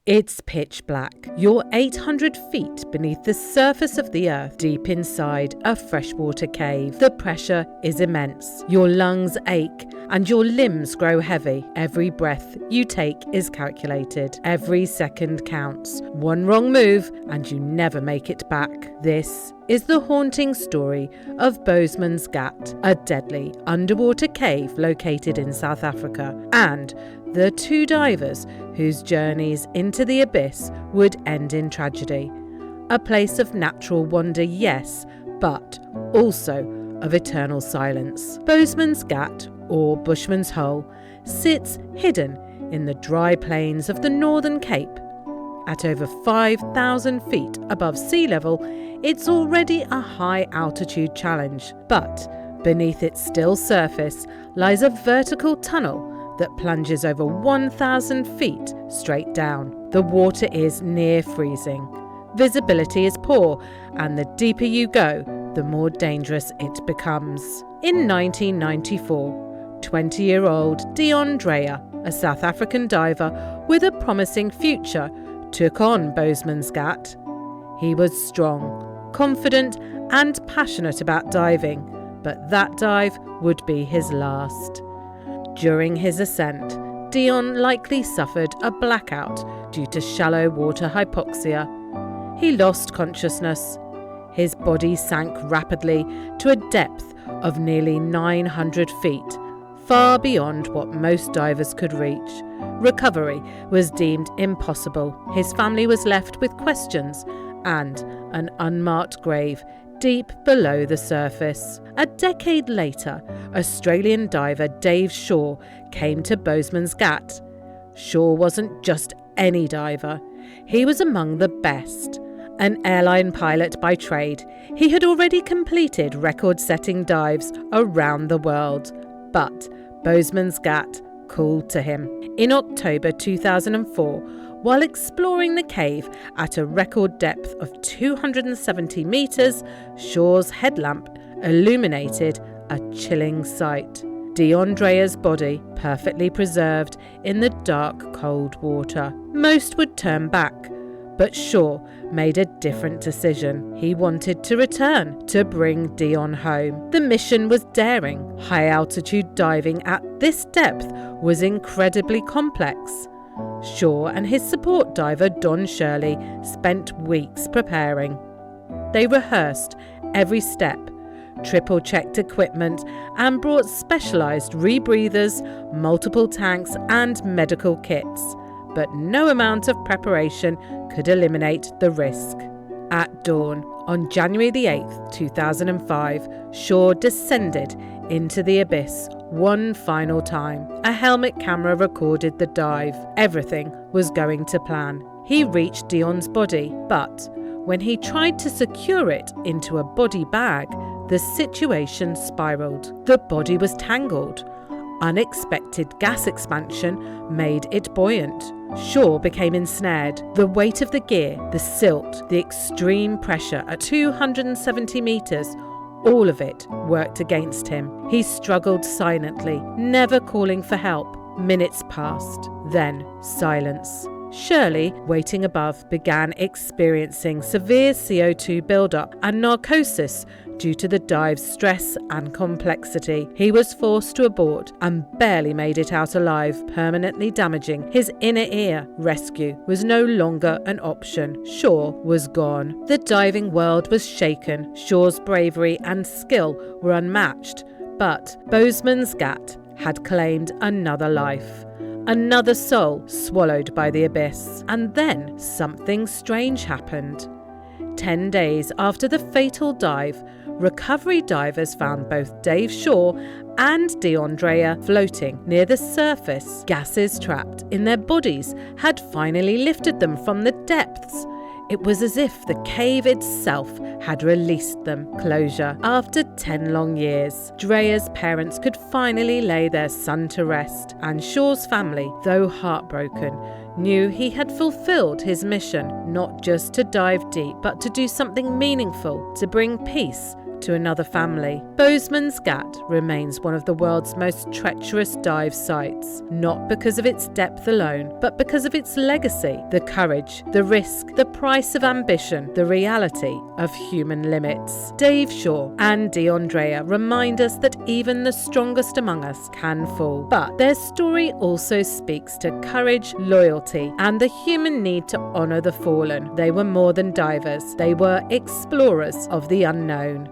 It's pitch black. You're 800 feet beneath the surface of the earth, deep inside a freshwater cave. The pressure is immense. Your lungs ache and your limbs grow heavy. Every breath you take is calculated. Every second counts. One wrong move and you never make it back. This is the haunting story of Boesmansgat, a deadly underwater cave located in South Africa, and the two divers whose journeys into the abyss would end in tragedy. A place of natural wonder, yes, but also of eternal silence. Boesmansgat, or Bushman's Hole, sits hidden in the dry plains of the Northern Cape. At over 5,000 feet above sea level, it's already a high altitude challenge, but beneath its still surface lies a vertical tunnel that plunges over 1,000 feet straight down. The water is near freezing. Visibility is poor, and the deeper you go, the more dangerous it becomes. In 1994, 20-year-old Deon Dreyer, a South African diver with a promising future, took on Boesmansgat. He was strong, confident, and passionate about diving, but that dive would be his last. During his ascent, Deon likely suffered a blackout due to shallow water hypoxia. He lost consciousness. His body sank rapidly to a depth of nearly 900 feet, far beyond what most divers could reach. Recovery was deemed impossible. His family was left with questions and an unmarked grave deep below the surface. A decade later, Australian diver Dave Shaw came to Boesmansgat. Shaw wasn't just any diver. He was among the best. An airline pilot by trade, he had already completed record-setting dives around the world. But Boesmansgat called to him. In October 2004, while exploring the cave at a record depth of 270 metres, Shaw's headlamp illuminated a chilling sight. Deon Dreyer's body perfectly preserved in the dark, cold water. Most would turn back, but Shaw made a different decision. He wanted to return to bring Deon home. The mission was daring. High-altitude diving at this depth was incredibly complex. Shaw and his support diver Don Shirley spent weeks preparing. They rehearsed every step, triple-checked equipment, and brought specialised rebreathers, multiple tanks, and medical kits. But no amount of preparation could eliminate the risk. At dawn, on January the 8th, 2005, Shaw descended into the abyss one final time. A helmet camera recorded the dive. Everything was going to plan. He reached Deon's body, but when he tried to secure it into a body bag, the situation spiraled. The body was tangled. Unexpected gas expansion made it buoyant. Shaw became ensnared. The weight of the gear, the silt, the extreme pressure at 270 metres, all of it worked against him. He struggled silently, never calling for help. Minutes passed. Then silence. Shirley, waiting above, began experiencing severe CO2 buildup and narcosis due to the dive's stress and complexity. He was forced to abort and barely made it out alive, permanently damaging his inner ear. Rescue was no longer an option. Shaw was gone. The diving world was shaken. Shaw's bravery and skill were unmatched, but Boesmansgat had claimed another life. Another soul swallowed by the abyss. And then something strange happened. 10 days after the fatal dive, recovery divers found both Dave Shaw and Deon Dreyer floating near the surface. Gases trapped in their bodies had finally lifted them from the depths. It was as if the cave itself had released them. Closure. After 10 long years, Dreyer's parents could finally lay their son to rest, and Shaw's family, though heartbroken, knew he had fulfilled his mission, not just to dive deep, but to do something meaningful, to bring peace to another family. Boesmansgat remains one of the world's most treacherous dive sites, not because of its depth alone, but because of its legacy, the courage, the risk, the price of ambition, the reality of human limits. Dave Shaw and Deon Dreyer remind us that even the strongest among us can fall. But their story also speaks to courage, loyalty, and the human need to honour the fallen. They were more than divers. They were explorers of the unknown.